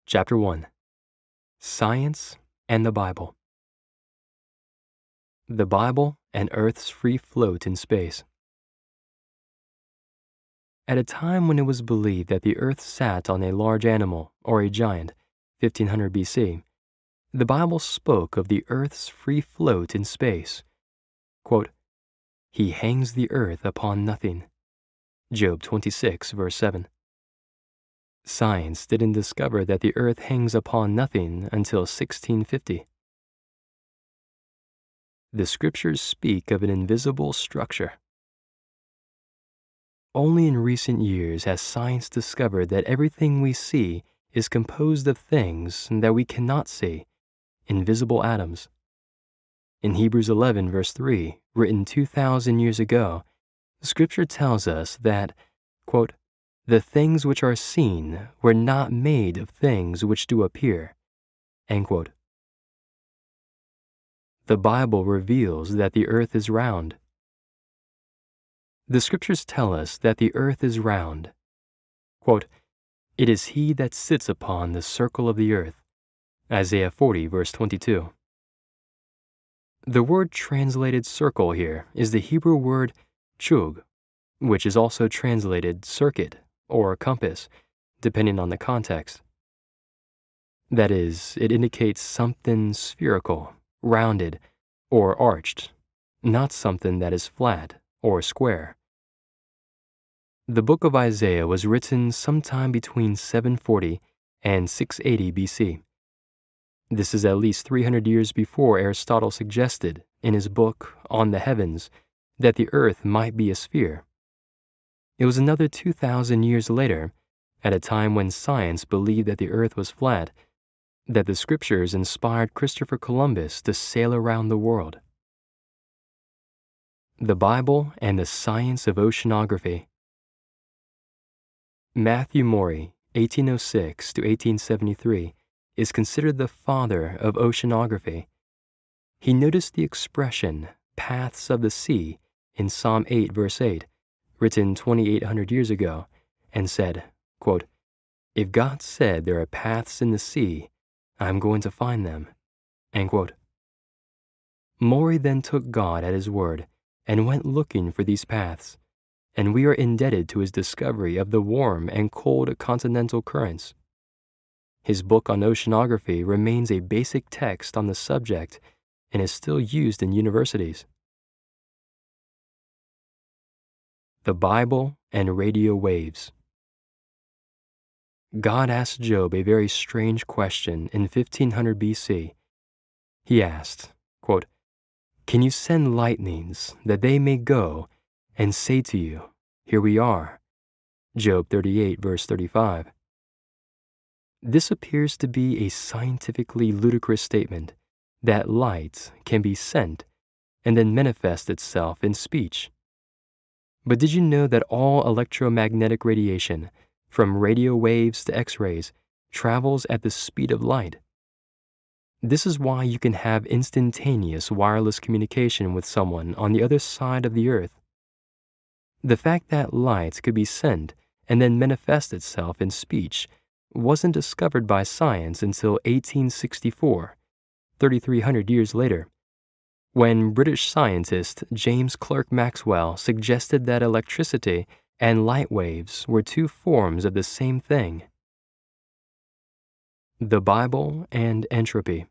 Chapter 1. Science and the Bible. The Bible and Earth's free float in space. At a time when it was believed that the Earth sat on a large animal or a giant, 1500 BC, the Bible spoke of the Earth's free float in space. Quote, "He hangs the earth upon nothing." Job 26, verse 7. Science didn't discover that the Earth hangs upon nothing until 1650. The Scriptures speak of an invisible structure. Only in recent years has science discovered that everything we see is composed of things that we cannot see, invisible atoms. In Hebrews 11, verse 3, written 2,000 years ago, Scripture tells us that, quote, "The things which are seen were not made of things which do appear." End quote. The Bible reveals that the earth is round. The Scriptures tell us that the earth is round. Quote, "It is he that sits upon the circle of the earth." Isaiah 40, verse 22. The word translated circle here is the Hebrew word chug, which is also translated circuit or compass, depending on the context. That is, it indicates something spherical, rounded, or arched, not something that is flat or square. The book of Isaiah was written sometime between 740 and 680 BC. This is at least 300 years before Aristotle suggested, in his book On the Heavens, that the earth might be a sphere. It was another 2,000 years later, at a time when science believed that the earth was flat, that the Scriptures inspired Christopher Columbus to sail around the world. The Bible and the Science of Oceanography. Matthew Maury, 1806 to 1873, is considered the father of oceanography. He noticed the expression, paths of the sea, in Psalm 8, verse 8, written 2,800 years ago, and said, quote, "If God said there are paths in the sea, I'm going to find them." End quote. Maury then took God at his word and went looking for these paths, and we are indebted to his discovery of the warm and cold continental currents. His book on oceanography remains a basic text on the subject and is still used in universities. The Bible and radio waves. God asked Job a very strange question in 1500 BC. He asked, quote, "Can you send lightnings that they may go and say to you, 'Here we are'?" Job 38, verse 35. This appears to be a scientifically ludicrous statement that light can be sent and then manifest itself in speech. But did you know that all electromagnetic radiation, from radio waves to X-rays, travels at the speed of light? This is why you can have instantaneous wireless communication with someone on the other side of the earth. The fact that light could be sent and then manifest itself in speech wasn't discovered by science until 1864, 3,300 years later, when British scientist James Clerk Maxwell suggested that electricity and light waves were two forms of the same thing. The Bible and Entropy.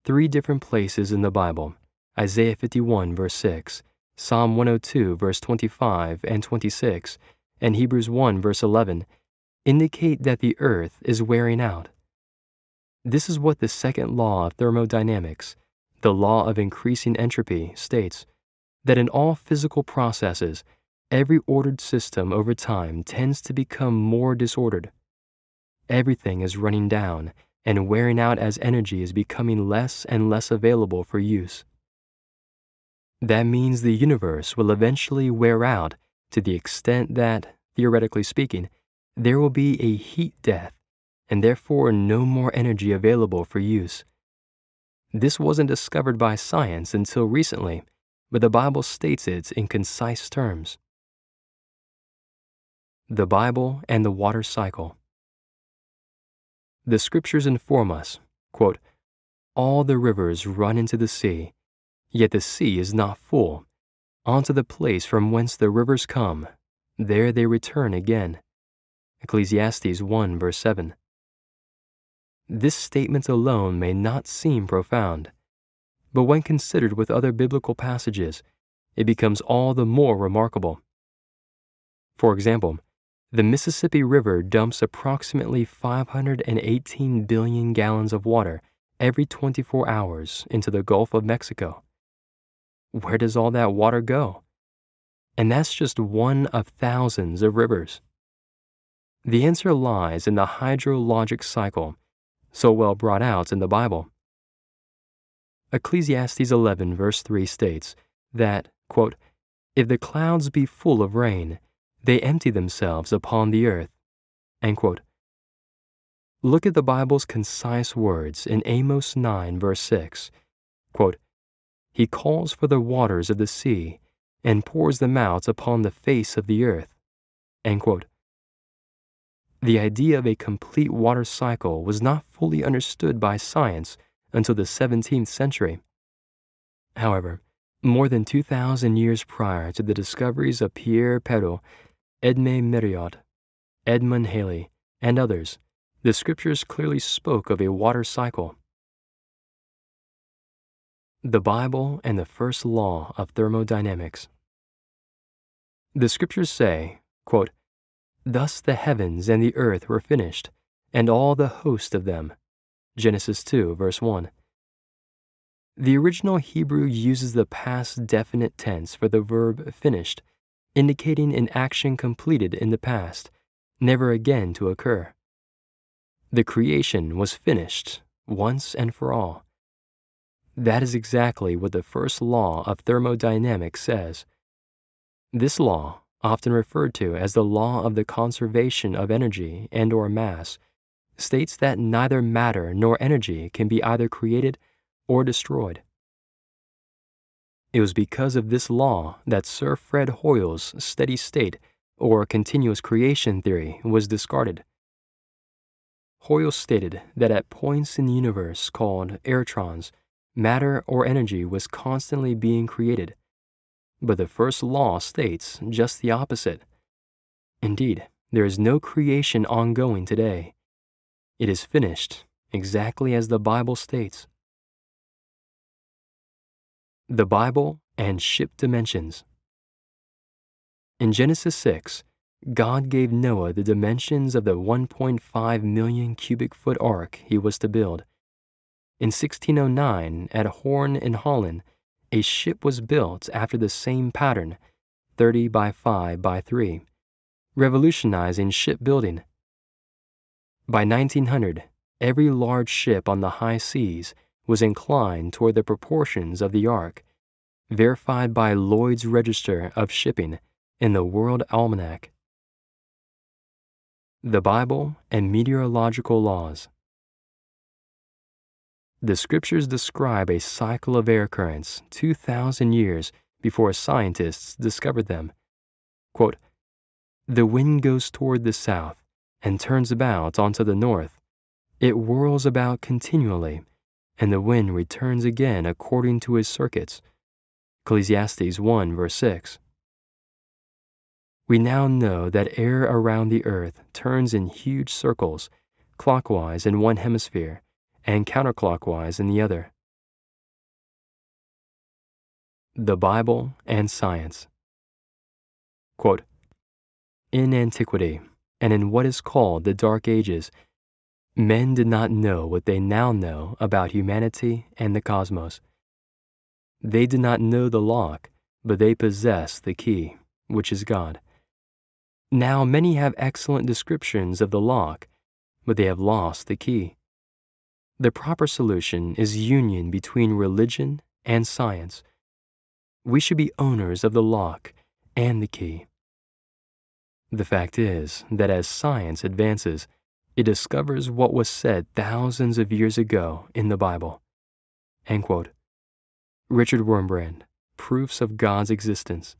3 different places in the Bible, Isaiah 51, verse 6, Psalm 102, verse 25 and 26, and Hebrews 1, verse 11, indicate that the earth is wearing out. This is what the second law of thermodynamics, the law of increasing entropy, states, that in all physical processes, every ordered system over time tends to become more disordered. Everything is running down and wearing out as energy is becoming less and less available for use. That means the universe will eventually wear out to the extent that, theoretically speaking, there will be a heat death, and therefore no more energy available for use. This wasn't discovered by science until recently, but the Bible states it in concise terms. The Bible and the water cycle. The scriptures inform us, quote, all the rivers run into the sea, yet the sea is not full. Onto the place from whence the rivers come, there they return again. Ecclesiastes 1 verse 7. This statement alone may not seem profound, but when considered with other biblical passages, it becomes all the more remarkable. For example, the Mississippi River dumps approximately 518 billion gallons of water every 24 hours into the Gulf of Mexico. Where does all that water go? And that's just one of thousands of rivers. The answer lies in the hydrologic cycle, so well brought out in the Bible. Ecclesiastes 11 verse 3 states that, quote, if the clouds be full of rain, they empty themselves upon the earth. End quote. Look at the Bible's concise words in Amos 9 verse 6. Quote, he calls for the waters of the sea and pours them out upon the face of the earth. End quote. The idea of a complete water cycle was not fully understood by science until the 17th century. However, more than 2,000 years prior to the discoveries of Pierre Perrault, Edmé Marriott, Edmund Halley, and others, the scriptures clearly spoke of a water cycle. The Bible and the first law of thermodynamics. The scriptures say, quote, thus the heavens and the earth were finished, and all the host of them. Genesis 2, verse 1. The original Hebrew uses the past definite tense for the verb finished, indicating an action completed in the past, never again to occur. The creation was finished once and for all. That is exactly what the first law of thermodynamics says. This law, often referred to as the law of the conservation of energy and/or mass, states that neither matter nor energy can be either created or destroyed. It was because of this law that Sir Fred Hoyle's steady state or continuous creation theory was discarded. Hoyle stated that at points in the universe called airtrons, matter or energy was constantly being created. But the first law states just the opposite. Indeed, there is no creation ongoing today. It is finished, exactly as the Bible states. The Bible and ship dimensions. In Genesis 6, God gave Noah the dimensions of the 1.5 million cubic foot ark he was to build. In 1609, at Hoorn in Holland, a ship was built after the same pattern, 30 by 5 by 3, revolutionizing shipbuilding. By 1900, every large ship on the high seas was inclined toward the proportions of the ark, verified by Lloyd's Register of Shipping in the World Almanac. The Bible and meteorological laws. The scriptures describe a cycle of air currents 2,000 years before scientists discovered them. Quote, the wind goes toward the south and turns about onto the north. It whirls about continually, and the wind returns again according to his circuits. Ecclesiastes 1 verse 6. We now know that air around the earth turns in huge circles, clockwise in one hemisphere and counterclockwise in the other. The Bible and science. Quote, in antiquity, and in what is called the Dark Ages, men did not know what they now know about humanity and the cosmos. They did not know the lock, but they possessed the key, which is God. Now many have excellent descriptions of the lock, but they have lost the key. The proper solution is union between religion and science. We should be owners of the lock and the key. The fact is that as science advances, it discovers what was said thousands of years ago in the Bible. End quote. Richard Wurmbrand, Proofs of God's Existence.